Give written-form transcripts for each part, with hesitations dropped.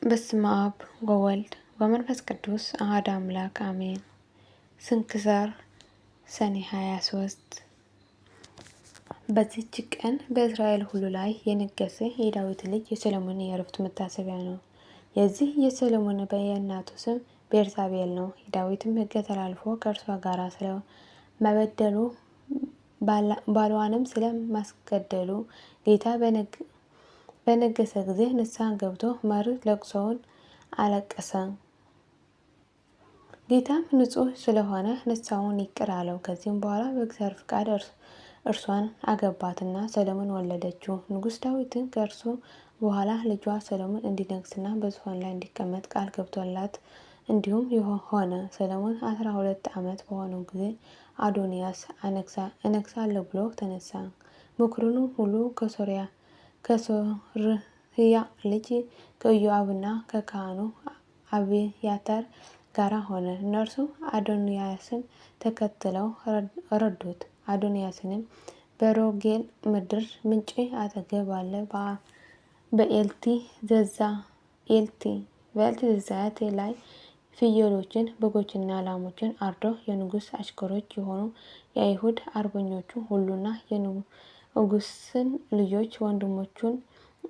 በስመ አብ ወወልድ ወመንፈስ ቅዱስ አሐዱ አምላክ አሜን። ስንክሳር ሰኔ 23 በዚህች ቀን በእስራኤል ሁሉ ላይ የነገሰ የዳዊት ልጅ የሰሎሞን የዕረፍቱ መታሰቢያ ነው። የዚህ የሰሎሞን የእናቱ ስም ቤርሳቤል ነው። የዳዊትም ሕግ ተላልፎ ከእርሷ ጋር ስለመበደሉ ባሏንም ስለማስገደሉ ጌታ በነገሰ ጊዜ ንስሐ ገብቶ መሪር ለቅሶውን አለቀሰ። ጌታም ንጹሕ ስለሆነ ንስሐውን ይቅር አለው። ከዚህም በኋላ በእግዚአብሔር ፍቃድ እርሷን አገባትና ሰሎሞን ወለደችው። ንጉሥ ዳዊትን ከእርሱ በኋላ ልጇ ሰሎሞን እንዲነግስና በዙፋን ላይ እንዲቀመጥ ቃል ገብቶላት እንዲሁም ሆነ። ሰሎሞን 12 ዓመት በሆነው ጊዜ አዶንያስ እነግሣለሁ ብሎ ተነሳ። ምክሩንም ሁሉ ከሶርያ ልጅ ከኢዮአብና ከካህኑ አብያታር ጋር ሆነ። እነርሱም አዶንያስን ተከትለው ረዱት። አዶንያስንም በሮጌል ምድር ምንጭ አጠገብ ባለ በኤልቲ ዘዛያት ላይ ፍየሎችን፣ በጎችና ላሞችን አርዶ የንጉሥ አሽከሮች የሆኑ የአይሁድ አርበኞቹ ሁሉና የንጉሥን ልጆች ወንድሞቹን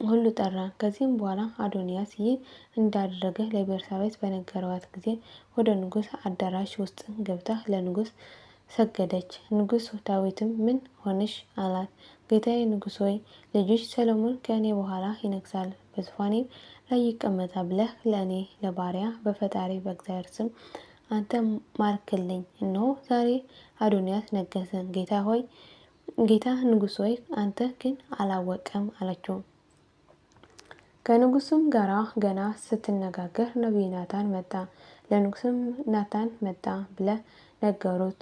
ሁሉ ጠራ። ከዚህም በኋላ አዶንያስ ይህ እንዳደረገ ለቤርሳቤት በነገሯት ጊዜ ወደ ንጉሥ አዳራሽ ውስጥ ገብታ ለንጉሥ ሰገደች። ንጉሥ ዳዊትም ምን ሆንሽ አላት። ጌታዬ ንጉሥ ሆይ ልጅሽ ሰሎሞን ከእኔ በኋላ ይነግሣል፣ በዙፋኔም ላይ ይቀመጣል ብለህ ለእኔ ለባሪያ በፈጣሪ በእግዚአብሔር ስም አንተ ማልክልኝ። እነሆ ዛሬ አዶንያስ ነገሰ። ጌታ ንጉሥ ሆይ አንተ ግን አላወቀም አለችው። ከንጉሥም ጋር ገና ስትነጋገር ነቢይ ናታን መጣ። ለንጉሥም ናታን መጣ ብለው ነገሩት።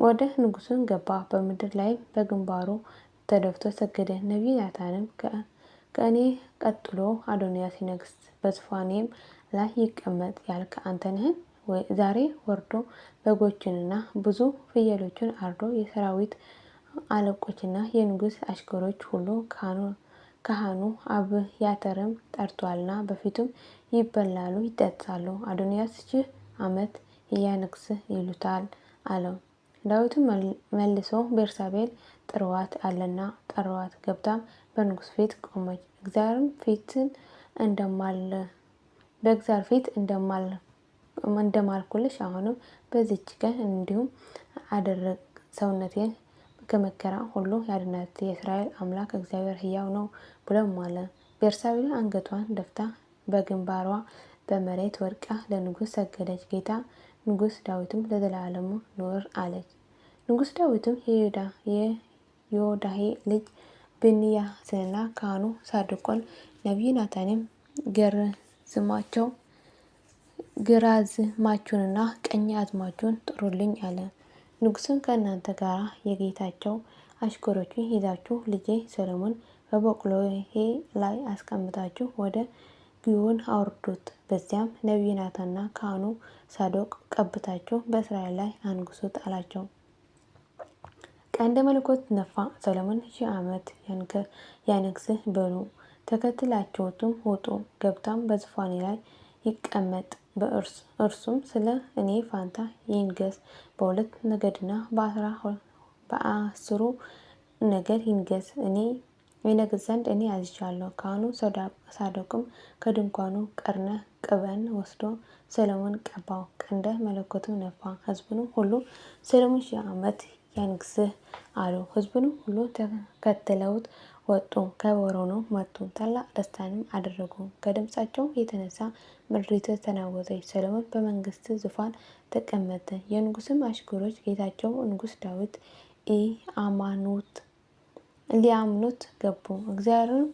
ወደ ንጉሥም ገባ። በምድር ላይም በግንባሩ ተደፍቶ ሰገደ። ነቢይ ናታንም ከእኔ ቀጥሎ አዶንያስ ይነግስ፣ በዙፋኔም ላይ ይቀመጥ ያልክ አንተ ነህን? ዛሬ ወርዶ በጎችንና ብዙ ፍየሎችን አርዶ የሰራዊት አለቆችና የንጉሥ አሽከሮች ሁሉ ካህኑ አብያታርም ጠርቷልና በፊቱም ይበላሉ ይጠጣሉ። አዶንያስ ሺህ ዓመት ያንግሥ ይሉታል አለው። ዳዊትም መልሶ ቤርሳቤል ጥሩዋት አለና ጠራዋት። ገብታም በንጉሥ ፊት ቆመች። በእግዚአብሔር ፊት እንደማልኩልሽ አሁንም በዚች ቀን እንዲሁም አደረግ ሰውነቴን ከመከራ ሁሉ ያድናት የእስራኤል አምላክ እግዚአብሔር ሕያው ነው ብሎም አለ። ቤርሳቤል አንገቷን ደፍታ በግንባሯ በመሬት ወድቃ ለንጉሥ ሰገደች። ጌታ ንጉሥ ዳዊትም ለዘላለሙ ኑር አለች። ንጉሥ ዳዊትም የዮዳሄ ልጅ ብንያስንና ካህኑ ሳዶቅን ነቢይ ናታንም ግራዝማቹንና ቀኝ አዝማቹን ጥሩልኝ አለ። ንጉሥም ከእናንተ ጋር የጌታቸው አሽከሮችን ይዛችሁ ልጄ ሰሎሞን በበቅሎዬ ላይ አስቀምጣችሁ ወደ ግዮን አውርዱት። በዚያም ነቢይ ናታንና ካህኑ ሳዶቅ ቀብታችሁ በእስራኤል ላይ አንግሱት አላቸው። ቀንደ መለኮት ነፋ። ሰሎሞን 1000 ዓመት ያንግሥ በሉ። ተከትላችሁትም ውጡ። ገብታም በዙፋኔ ላይ ይቀመጥ፣ እርሱም ስለ እኔ ፋንታ ይንገስ። በሁለት ነገድና በ10 ነገድ ይንገስ። እኔ ይነግስ ዘንድ እኔ አዝዣለሁ። ካህኑ ሳዶቅም ከድንኳኑ ቀርነ ቅበን ወስዶ ሰሎሞን ቀባው። ቀንደ መለኮትም ነፋ። ሕዝቡንም ሁሉ ሰሎሞን 1000 ዓመት ያንግሥ አሉ። ሕዝቡንም ሁሉ ተከትለውት ወጡ፣ ከበሮንም መቱ፣ ታላቅ ደስታንም አደረጉ። ከድምፃቸው የተነሳ ምድሪቱ ተናወጠች። ሰሎሞን በመንግሥት ዙፋን ተቀመጠ። የንጉሥም አሽከሮች ጌታቸው ንጉሥ ዳዊት ሊያምኑት ገቡ። እግዚአብሔርም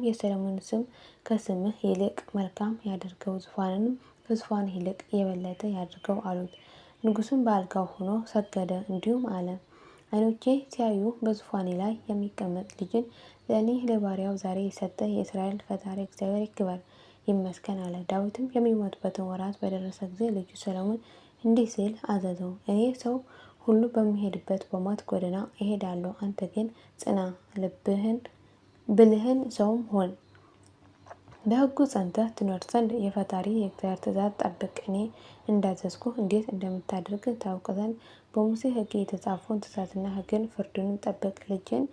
የሰሎሞን ስም ከስምህ ይልቅ መልካም ያድርገው፣ ዙፋንንም ከዙፋንህ ይልቅ የበለጠ ያድርገው አሉት። ንጉሥም በአልጋው ሆኖ ሰገደ፣ እንዲሁም አለ። ዓይኖቼ ሲያዩ በዙፋኔ ላይ የሚቀመጥ ልጅን ለእኔ ለባሪያው ዛሬ የሰጠ የእስራኤል ፈጣሪ እግዚአብሔር ይክበር ይመስገን አለ። ዳዊትም የሚሞትበትን ወራት በደረሰ ጊዜ ልጁ ሰሎሞን እንዲህ ሲል አዘዘው። እኔ ሰው ሁሉ በሚሄድበት በሞት ጎዳና እሄዳለሁ፣ አንተ ግን ጽና፣ ብልህን ሰውም ሁን። በሕጉ ጸንተህ ትኖር ዘንድ የፈጣሪ የእግዚአብሔር ትእዛዝ ጠብቅ። እኔ እንዳዘዝኩ እንዴት እንደምታደርግ ታውቅ ዘንድ በሙሴ ሕግ የተጻፈውን ትእዛዝና ሕግን ፍርዱንም ጠብቅ። ልጅን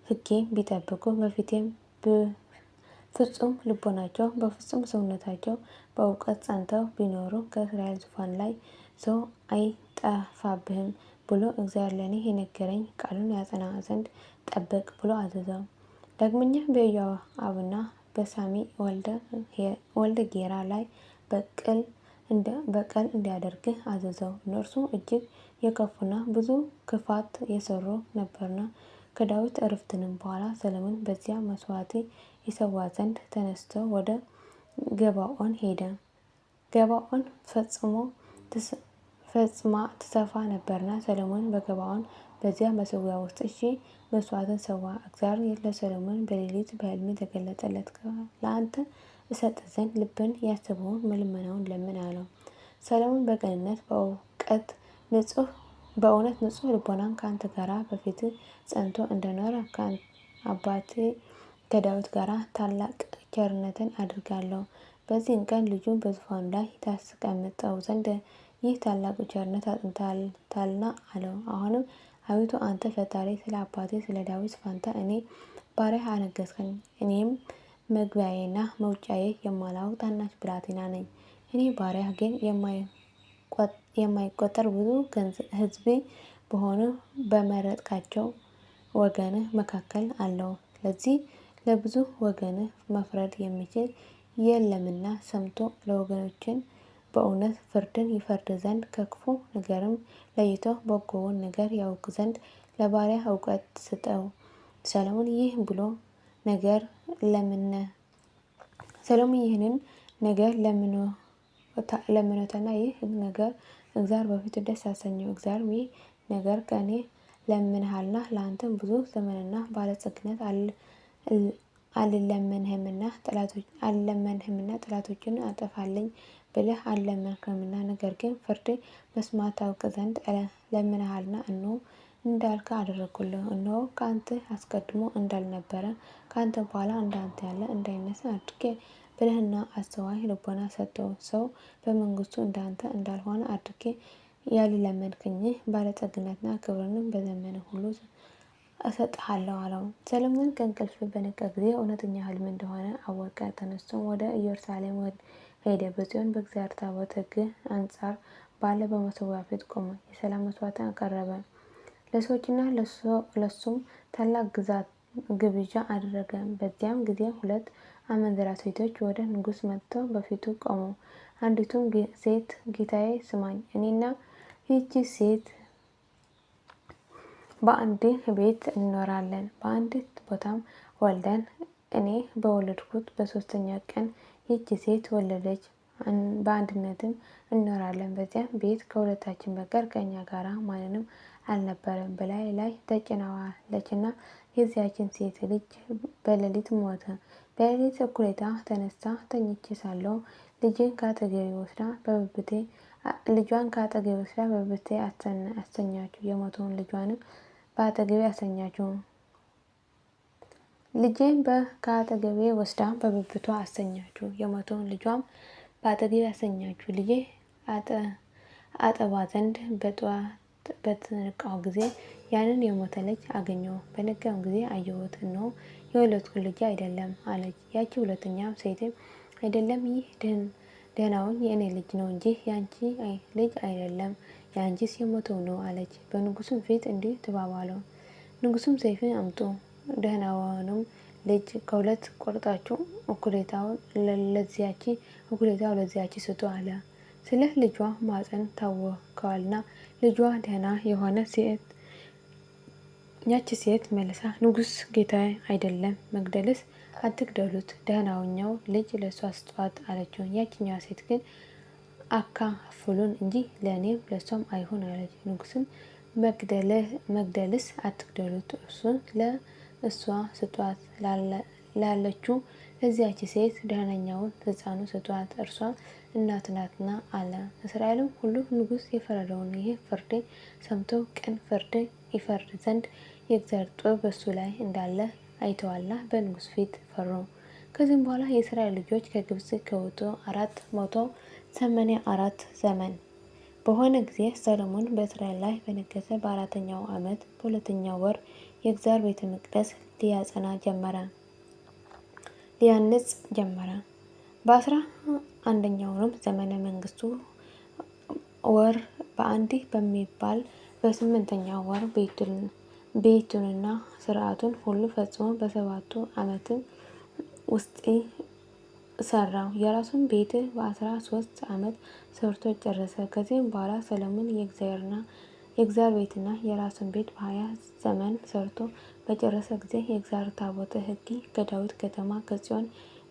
ሕጌን ቢጠብቁ በፊቴም በፍጹም ልቦናቸው በፍጹም ሰውነታቸው በእውቀት ጸንተው ቢኖሩ ከእስራኤል ዙፋን ላይ ሰው አይጠፋብህም ብሎ እግዚአብሔር ለእኔ የነገረኝ ቃሉን ያጸና ዘንድ ጠብቅ ብሎ አዘዘው። ዳግመኛ በኢዮአብና በሳሚ ወልደ ጌራ ላይ በቀል እንዲያደርግ አዘዘው። እነርሱ እጅግ የከፉና ብዙ ክፋት የሰሩ ነበርና። ከዳዊት ዕረፍትም በኋላ ሰሎሞን በዚያ መስዋዕት ይሰዋ ዘንድ ተነስቶ ወደ ገባኦን ሄደ። ገባኦን ፈጽማ ትሰፋ ነበርና ሰሎሞን በገባኦን በዚያ መሠዊያ ውስጥ መስዋዕትን ሰዋ። እግዚአብሔር ለሰሎሞን በሌሊት በሕልም ተገለጠለት። ለአንተ እሰጥ ዘንድ ልብን ያሰበውን ልመናውን ለምን አለው። ሰሎሞን በቅንነት በእውነት ንጹሕ ልቦና ከአንተ ጋር በፊት ጸንቶ እንደኖረ ከአባቴ ከዳዊት ጋር ታላቅ ቸርነትን አድርጋለሁ። በዚህም ቀን ልጁን በዙፋኑ ላይ ታስቀምጠው ዘንድ ይህ ታላቅ ቸርነት አጽንተሃልና አለው። አሁንም አቤቱ አንተ ፈጣሪ ስለ አባቴ ስለ ዳዊት ፋንታ እኔ ባሪያህ አነገሥኸኝ። እኔም መግቢያዬና መውጫዬ የማላውቅ ታናሽ ብላቴና ነኝ። እኔ ባሪያህ ግን የማይቆጠር ብዙ ሕዝብ በሆኑ በመረጥካቸው ወገንህ መካከል አለሁ። ስለዚህ ለብዙ ወገንህ መፍረድ የሚችል የለምና ሰምቶ ለወገኖችን በእውነት ፍርድን ይፈርድ ዘንድ ከክፉ ነገርም ለይቶ በጎውን ነገር ያውቅ ዘንድ ለባሪያህ እውቀት ስጠው። ሰሎሞን ይህንን ነገር ለምኖታልና ይህ ነገር እግዚአብሔር በፊቱ ደስ አሰኘው። እግዚአብሔር ይህ ነገር ከእኔ ለምነሃልና ለአንተም ብዙ ዘመንና ባለጸግነት አልለመንህምና ጠላቶችን አጠፋልኝ ብለህ አልለመንህምና፣ ነገር ግን ፍርድ መስማት ታውቅ ዘንድ ለምነሃልና እነሆ እንዳልክ አደረግሁልህ። እነሆ ከአንተ አስቀድሞ እንዳልነበረ ከአንተ በኋላ እንዳንተ ያለ እንዳይነሳ አድርጌ ብልህና አስተዋይ ልቦና ሰጠሁ። ሰው በመንግስቱ እንዳንተ እንዳልሆነ አድርጌ ያልለመንክኝ ባለጠግነትና ክብርንም በዘመንህ ሁሉ እሰጥሃለሁ አለው። ሰሎሞን ከእንቅልፉ በነቃ ጊዜ እውነተኛ ሕልም እንደሆነ አወቀ። ተነስቶም ወደ ኢየሩሳሌም ሄደ። በጽዮን በእግዚአብሔር ታቦት ሕግ አንጻር ባለ በመሠዊያው ፊት ቆመ። የሰላም መስዋዕትን አቀረበ። ለሰዎችና ለሱም ታላቅ ግብዣ አደረገ። በዚያም ጊዜ 2 አመንዝራ ሴቶች ወደ ንጉሥ መጥተው በፊቱ ቆሙ። አንዲቱም ሴት ጌታዬ ስማኝ፣ እኔና ይህች ሴት በአንድ ቤት እንኖራለን። በአንዲት ቦታም ወልደን እኔ በወለድኩት በ3ኛው ቀን ይህች ሴት ወለደች። በአንድነትም እንኖራለን። በዚያም ቤት ከሁለታችን በቀር ከእኛ ጋር ማንም አልነበረም። በላይ ላይ ተጭናዋለችና የዚያችን ሴት ልጅ በሌሊት ሞተ። በሌሊት እኩሌታ ተነስታ ተኝቼ ሳለሁ ልጇን ከአጠገቤ ወስዳ በብብቴ አስተኛችው። የሞተውን ልጇንም በአጠገቤ አስተኛችው። ልጄን ከአጠገቤ ወስዳ በብብቷ አስተኛችው። የሞተውን ልጇም በአጠገቤ አስተኛችው። ልጄ አጠባ ዘንድ በጠዋት በተነቃሁ ጊዜ ያንን የሞተ ልጅ አገኘሁ። በነጋም ጊዜ አየሁት፣ እነሆ የወለድኩት ልጅ አይደለም አለች። ያቺ ሁለተኛም ሴትም አይደለም፣ ይህ ደህናውን የእኔ ልጅ ነው እንጂ ያንቺ ልጅ አይደለም፣ ያንቺስ የሞተው ነው አለች። በንጉሡም ፊት እንዲህ ተባባሉ። ንጉሡም ሰይፍን አምጡ፣ ደህናውንም ልጅ ከሁለት ቆርጣችሁ እኩሌታው ለዚያች ስጡ አለ። ስለ ልጇ ማፀን ታውከዋልና ልጇ ደህና የሆነ ያች ሴት መልሳ ንጉሥ ጌታዬ አይደለም፣ መግደልስ አትግደሉት፣ ደህናውኛው ልጅ ለእሷ ስጧት አለችው። ያችኛዋ ሴት ግን አካፍሉን እንጂ ለእኔም ለእሷም አይሁን አለች። ንጉሥም መግደልስ አትግደሉት፣ እርሱን ለእሷ ስጧት ላለችው ለዚያች ሴት ደህነኛውን ሕፃኑ ስጧት፣ እርሷ እናት ናትና አለ። እስራኤልም ሁሉ ንጉሥ የፈረደውን ይህ ፍርድ ሰምተው ቅን ፍርድ ይፈርድ ዘንድ የእግዚአብሔር ጥበብ በእሱ ላይ እንዳለ አይተዋልና በንጉሥ ፊት ፈሩ። ከዚህም በኋላ የእስራኤል ልጆች ከግብጽ ከወጡ 484 ዘመን በሆነ ጊዜ ሰሎሞን በእስራኤል ላይ በነገሰ በ4ኛው ዓመት በ2ኛው ወር የእግዚአብሔር ቤተ መቅደስ ሊያንጽ ጀመረ። በ11ኛው ዘመነ መንግስቱ ወር በአንዲ በሚባል በ8ኛው ወር ቤቱንና ስርዓቱን ሁሉ ፈጽሞ በ7 ዓመት ውስጥ ሰራው። የራሱን ቤት በ13 ዓመት ሰርቶ ጨረሰ። ከዚህም በኋላ ሰሎሞን የእግዚአብሔር ቤትና የራሱን ቤት በ20 ዘመን ሰርቶ በጨረሰ ጊዜ የእግዚአብሔር ታቦተ ሕግ ከዳዊት ከተማ ከጽዮን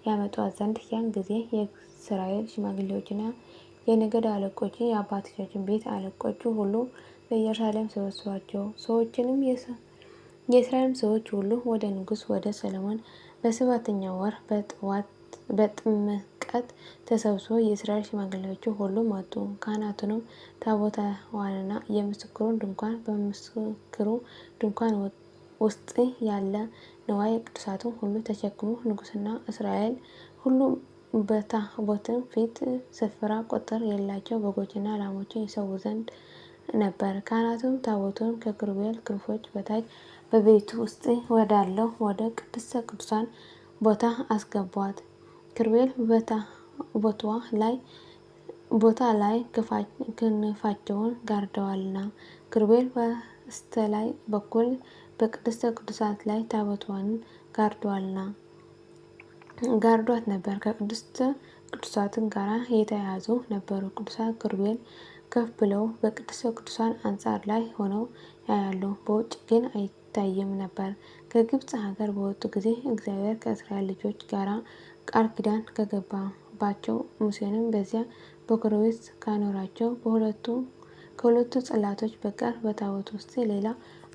ያመጧት ዘንድ ያን ጊዜ የእስራኤል ሽማግሌዎችና የነገድ አለቆች የአባቶቻችን ቤት አለቆች ሁሉ በኢየሩሳሌም ሰበሰቧቸው። ሰዎችንም የእስራኤል ሰዎች ሁሉ ወደ ንጉሥ ወደ ሰሎሞን በ7ኛው ወር በጥምቀት ተሰብስበው የእስራኤል ሽማግሌዎች ሁሉ መጡ። ካህናቱንም ታቦቷንና የምስክሩን ድንኳን በምስክሩ ድንኳን ውስጥ ያለ ንዋየ ቅድሳቱን ሁሉ ተሸክሞ ንጉሥና እስራኤል ሁሉ በታቦቱ ፊት ስፍራ ቁጥር የሌላቸው በጎችና ላሞችን ይሰዉ ዘንድ ነበር። ካህናቱም ታቦቱን ከኪሩቤል ክንፎች በታች በቤቱ ውስጥ ወዳለው ወደ ቅድስተ ቅዱሳን ቦታ አስገቧት። ኪሩቤል ቦታ ላይ ክንፋቸውን ጋርደዋልና። ኪሩቤል በስተላይ በኩል በቅድስተ ቅዱሳን ላይ ታቦቷን ጋርዷት ነበር። ከቅድስተ ቅዱሳን ጋር የተያያዙ ነበሩ። ቅዱሳን ኪሩቤል ከፍ ብለው በቅድስተ ቅዱሳን አንጻር ላይ ሆነው ያያሉ፣ በውጭ ግን አይታይም ነበር። ከግብጽ ሀገር በወጡ ጊዜ እግዚአብሔር ከእስራኤል ልጆች ጋር ቃል ኪዳን ከገባባቸው ሙሴንም በዚያ በኮሬብ ካኖራቸው ከሁለቱ ጽላቶች በቀር በታቦቱ ውስጥ ሌላ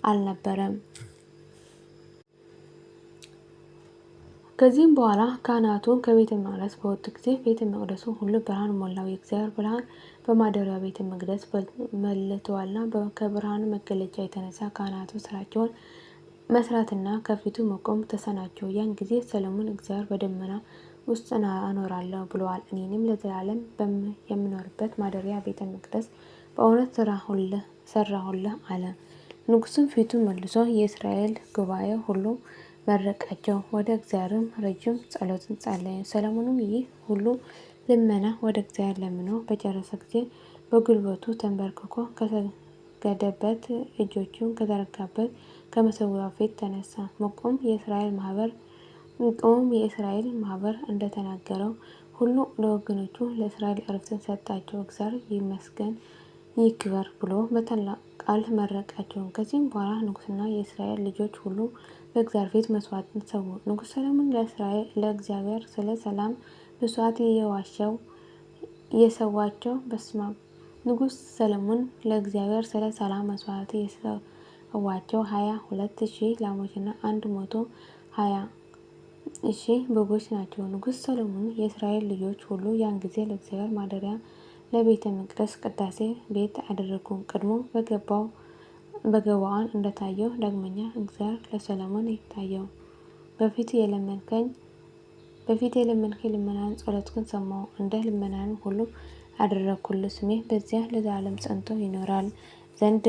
አልነበረም። ከዚህም በኋላ ካህናቱ ከቤተ መቅደስ በወጡ ጊዜ ቤተ መቅደሱ ሁሉ ብርሃን ሞላው። የእግዚአብሔር ብርሃን በማደሪያው ቤተ መቅደስ መልቶአልና። ከብርሃኑ መገለጫ የተነሳ ካህናቱ ስራቸውን መስራትና ከፊቱ መቆም ተሳናቸው። ያን ጊዜ ሰሎሞን እግዚአብሔር በደመና ውስጥ አኖራለሁ ብሎአል፣ እኔንም ለዘላለም የምኖርበት ማደሪያ ቤተ መቅደስ በእውነት ሰራሁልህ አለ። ንጉሡም ፊቱን መልሶ የእስራኤል ጉባኤ ሁሉ መረቃቸው፣ ወደ እግዚአብሔርም ረጅም ጸሎትን ጸለየ። ሰሎሞንም ይህ ሁሉ ልመና ወደ እግዚአብሔር ለምኖ በጨረሰ ጊዜ በጉልበቱ ተንበርክኮ ከሰገደበት እጆቹን ከዘረጋበት ከመሠዊያው ፊት ተነሳ። መቆም የእስራኤል ማህበር እንደተናገረው ሁሉ ለወገኖቹ ለእስራኤል ዕረፍትን ሰጣቸው። እግዚአብሔር ይመስገን ይክበር ብሎ በታላቅ ቃል መረቃቸው። ከዚህም በኋላ ንጉሥና የእስራኤል ልጆች ሁሉ በእግዚአብሔር ፊት መስዋዕትን ሰዉ። ንጉሥ ሰሎሞን ለእግዚአብሔር ስለ ሰላም መስዋዕት የሰዋቸው ንጉሥ ሰሎሞን ለእግዚአብሔር ስለ ሰላም መስዋዕት የሰዋቸው 22,000 ላሞችና 120,000 በጎች ናቸው። ንጉሥ ሰሎሞን የእስራኤል ልጆች ሁሉ ያን ጊዜ ለእግዚአብሔር ማደሪያ ለቤተ መቅደስ ቅዳሴ ቤት አደረጉ። ቀድሞ በገባዖን እንደታየው ዳግመኛ እግዚአብሔር ለሰሎሞን ታየው። በፊት የለመንከኝ ልመናህን ጸሎትህን ሰማሁ፣ እንደ ልመናህም ሁሉ አደረግሁልህ። ስሜ በዚያ ለዘላለም ጸንቶ ይኖራል ዘንድ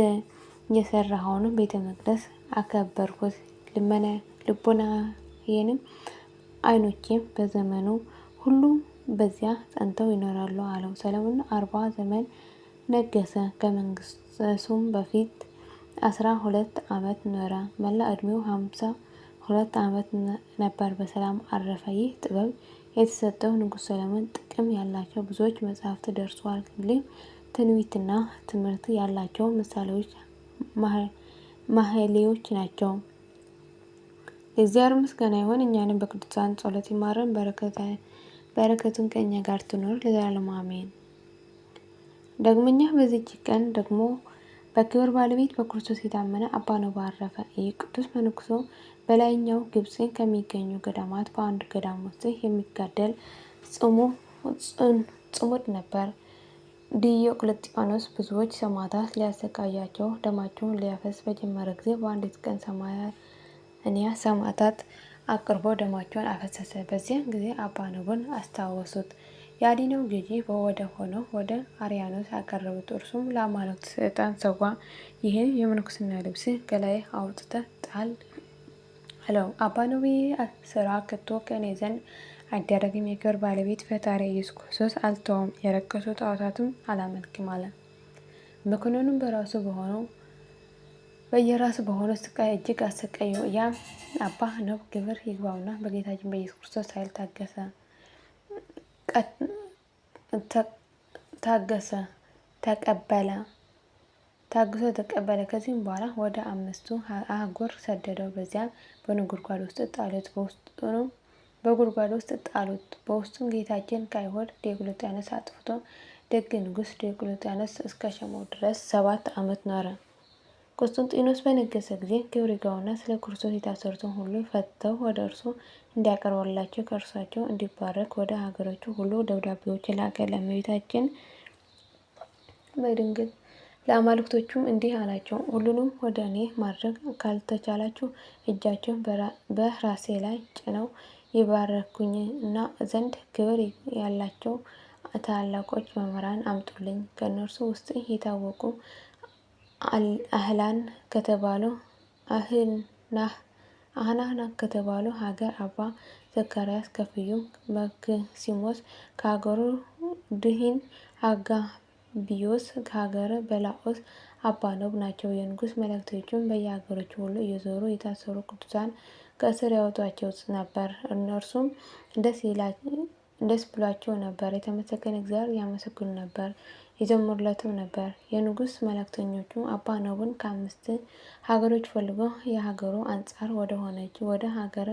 የሠራኸውን ቤተ መቅደስ አከበርሁት። ልቡናዬም ዓይኖቼም በዘመኑ ሁሉ በዚያ ጸንተው ይኖራሉ አለው። ሰሎሞን 40 ዘመን ነገሠ። ከመንገሱም በፊት 12 ዓመት ኖረ። መላ ዕድሜው 52 ዓመት ነበር። በሰላም አረፈ። ይህ ጥበብ የተሰጠው ንጉሥ ሰሎሞን ጥቅም ያላቸው ብዙዎች መጻሕፍት ደርሷል። ትንቢትና ትምህርት ያላቸው ምሳሌዎች ማህሌዎች ናቸው። ለእግዚአብሔር ምስጋና ይሁን፣ እኛንም በቅዱሳን ጸሎት ይማረን፣ በረከቱም ከእኛ ጋር ትኖር ለዘላለሙ አሜን። ዳግመኛ በዚህች ቀን ደግሞ በክብር ባለቤት በክርስቶስ የታመነ አባ ኖባ አረፈ። ይህ ቅዱስ መነኩሴ በላይኛው ግብጽ ከሚገኙ ገዳማት በአንዱ ገዳም ውስጥ የሚጋደል ጽሙድ ነበር። ዲዮቅልጥያኖስ ብዙዎች ሰማዕታት ሊያሰቃያቸው ደማቸውን ሊያፈስ በጀመረ ጊዜ በአንዲት ቀን 80 ሰማዕታት አቅርቦ ደማቸውን አፈሰሰ። በዚያን ጊዜ አባ ነቡን አስታወሱት። የአዲናው ገዢ ወደ ሆነው ወደ አርያኖስ አቀረቡት። እርሱም ለአማልክት ዕጣን ሰዋ፣ ይህን የምንኩስና ልብስ ከላይ አውጥተህ ጣል አለው። አባ ነቡ ስራ ከቶ ከእኔ ዘንድ አይደረግም፣ የክብር ባለቤት ፈጣሪ ኢየሱስ ክርስቶስ አልተውም፣ የረከሱ ጣዖታትም አላመልክም አለ። መኮንኑም በየራሱ በሆነው ስቃይ እጅግ አሰቃየው። ያም አባ ነቡ ክብር ይግባውና በጌታችን በኢየሱስ ክርስቶስ ኃይል ታግሶ ተቀበለ። ከዚህም በኋላ ወደ 5ቱ አህጉር ሰደደው። በዚያም በጉድጓድ ውስጥ ጣሉት። በውስጡም ጌታችን ከአይሁድ ዲዮቅልጥያኖስ አጥፍቶ ደግ ንጉሥ ዲዮቅልጥያኖስ እስከሾመው ድረስ 7 ዓመት ኖረ። ቆስጠንጢኖስ በነገሰ ጊዜ ክብር ይግባውና ስለ ክርስቶስ የታሰሩትን ሁሉ ፈትተው ወደ እርሱ እንዲያቀርቡላቸው ከእርሳቸው እንዲባረክ ወደ ሀገሮቹ ሁሉ ደብዳቤዎች ላከ። ለእመቤታችን በድንግል ለአማልክቶቹም እንዲህ አላቸው፣ ሁሉንም ወደ እኔ ማድረግ ካልተቻላችሁ እጃቸውን በራሴ ላይ ጭነው ይባርኩኝ እና ዘንድ ክብር ያላቸው ታላላቆች መምህራን አምጡልኝ። ከእነርሱ ውስጥ የታወቁ አህናና ከተባሉ ሀገር አባ ዘካርያስ ከፍዩም፣ መክሲሞስ ከሀገሩ ድሂን፣ አጋቢዮስ ከሀገረ በላኦስ አባ ነቡ ናቸው። የንጉሥ መልእክተኞችም በየሀገሮቹ ሁሉ እየዞሩ የታሰሩ ቅዱሳን ከእስር ያወጧቸው ነበር። እነርሱም ደስ ብሏቸው ነበር፣ የተመሰገነ እግዚአብሔር ያመሰግኑ ነበር፣ ይዘምሩለትም ነበር። የንጉሥ መልእክተኞቹ አባ ነቡን ከ5 ሀገሮች ፈልጎ የሀገሩ አንጻር ወደ ሆነች ወደ ሀገረ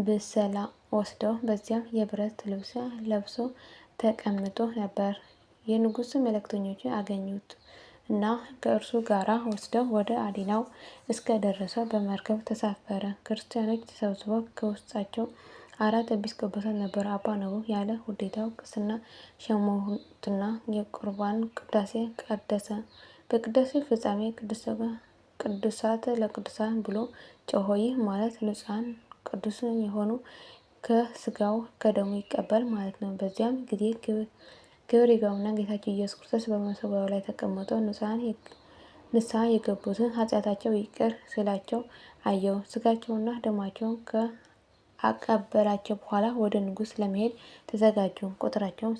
ብሰላ ወስደው በዚያም የብረት ልብስ ለብሶ ተቀምጦ ነበር። የንጉሥ መልእክተኞች አገኙት እና ከእርሱ ጋራ ወስደው ወደ አዲናው እስከ ደረሰ በመርከብ ተሳፈረ። ክርስቲያኖች ተሰብስበው ከውስጣቸው 4 ኤጲስቆጶሳት ነበሩ። አባ ነቡ ያለ ውዴታው ቅስና ሾመውትና የቁርባን ቅዳሴ ቀደሰ። በቅዳሴ ፍጻሜ ቅዱሳት ለቅዱሳን ብሎ ጮኸ። ይህ ማለት ንጹሐን ቅዱስ የሆኑ ከስጋው ከደሙ ይቀበል ማለት ነው። በዚያም ጊዜ ክብር ይግባውና ጌታችን ኢየሱስ ክርስቶስ በመሰዊያው ላይ ተቀምጦ ንስሐ የገቡትን ኃጢአታቸው ይቅር ሲላቸው አየው። ስጋቸውና ደማቸውን ከአቀበላቸው በኋላ ወደ ንጉሥ ለመሄድ ተዘጋጁ። ቁጥራቸውም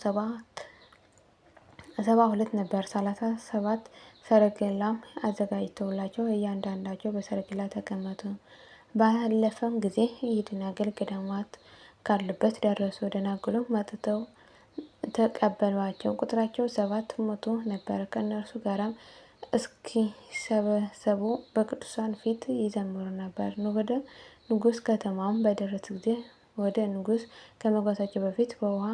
72 ነበር። 37 ሰረገላም አዘጋጅተውላቸው እያንዳንዳቸው በሰረገላ ተቀመጡ። ባለፈም ጊዜ የደናግል ገዳማት ካሉበት ደረሱ። ደናግሉም መጥተው ተቀበሏቸው። ቁጥራቸው 700 ነበር። ከእነርሱ ጋራም እስኪሰበሰቡ በቅዱሳን ፊት ይዘምሩ ነበር። ወደ ንጉሥ ከተማም በደረሱ ጊዜ ወደ ንጉሥ ከመግባታቸው በፊት በውሃ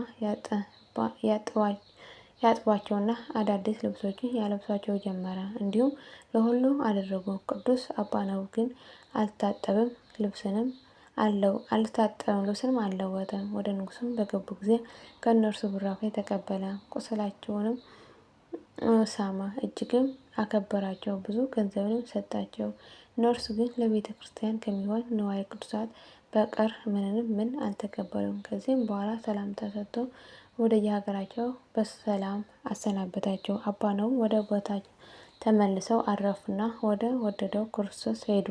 ያጥቧቸውና አዳዲስ ልብሶችን ያለብሷቸው ጀመረ። እንዲሁም ለሁሉ አደረጉ። ቅዱስ አባ ነቡ ግን አልታጠበም ልብስንም አልለወጠም። ወደ ንጉሥም በገቡ ጊዜ ከእነርሱ ቡራኬ ተቀበለ። ቁስላቸውንም ሳመ፣ እጅግም አከበራቸው፣ ብዙ ገንዘብንም ሰጣቸው። እነርሱ ግን ለቤተ ክርስቲያን ከሚሆን ንዋየ ቅዱሳት በቀር ምን አልተቀበሉም። ከዚህም በኋላ ሰላምታ ሰጥቶ ወደ የሀገራቸው በሰላም አሰናበታቸው። አባ ነቡ ወደ ቦታቸው ተመልሰው አረፉና ወደ ወደደው ክርስቶስ ሄዱ።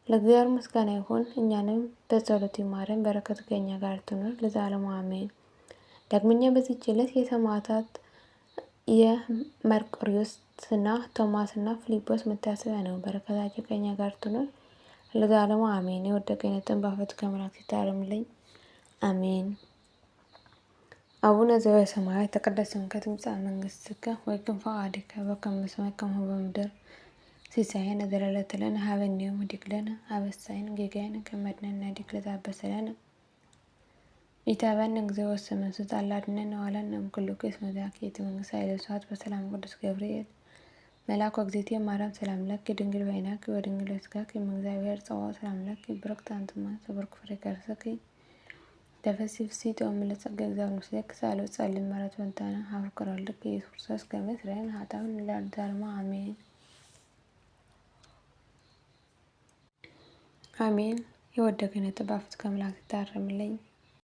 ለእግዚአብሔር ምስጋና ይሁን፣ እኛንም በጸሎቱ ይማረን፣ በረከቱ ከእኛ ጋር ትኑር ለዘላለሙ አሜን። ዳግመኛ በዚህች ዕለት የሰማዕታት የመርቆሬዎስና ቶማስና ፊልጶስ መታሰቢያ ነው። በረከታቸው ከእኛ ጋር ትኑር ለዘላለሙ አሜን። የወደቀ የነጠን በአፈቱ ከመላእክት ይታረምልኝ አሜን። አቡነ ዘበሰማያት ይትቀደስ ስምከ ትምጻእ መንግሥትከ ወይኩን ፈቃድከ በከመ በሰማይ ከማሁ በምድር ሲሳየነ ዘለለዕለትነ ሀበነ ዮም ወኅድግ ለነ አበሳነ ወጌጋየነ ከመ ንሕነኒ ንኅድግ ለዘአበሰለነ ኢታብአነ እግዚኦ ውስተ መንሱት አላ አድኅነነ ወሀበነ እምኩሉ ኩሉ እስመ ዘአክብር መንግሥተ ኃይለ ወስብሐት በሰላም ቅዱስ ገብርኤል መልአክ ወእግዝእትየ ማርያም ሰላም ለኪ ድንግል በኅሊናኪ ወድንግል በሥጋኪ እም እግዚአብሔር ጸባኦት ሰላም ለኪ ብርክት አንቲ እምአንስት ወብሩክ ፍሬ ከርሥኪ ተፈሥሒ ፍሥሕት ወምልዕተ እግዚአብሔር ምስሌኪ ሣህሉ ጸልዪ ምሕረተ ወእንተነ ሀበ ፍቁር ወልድኪ ኢየሱስ ክርስቶስ ከመ ይስረየነ ኃጣውእ ለዘላለሙ አሜን። የወደቀ ነጥብ በፊት ከምላክ ታርምልኝ።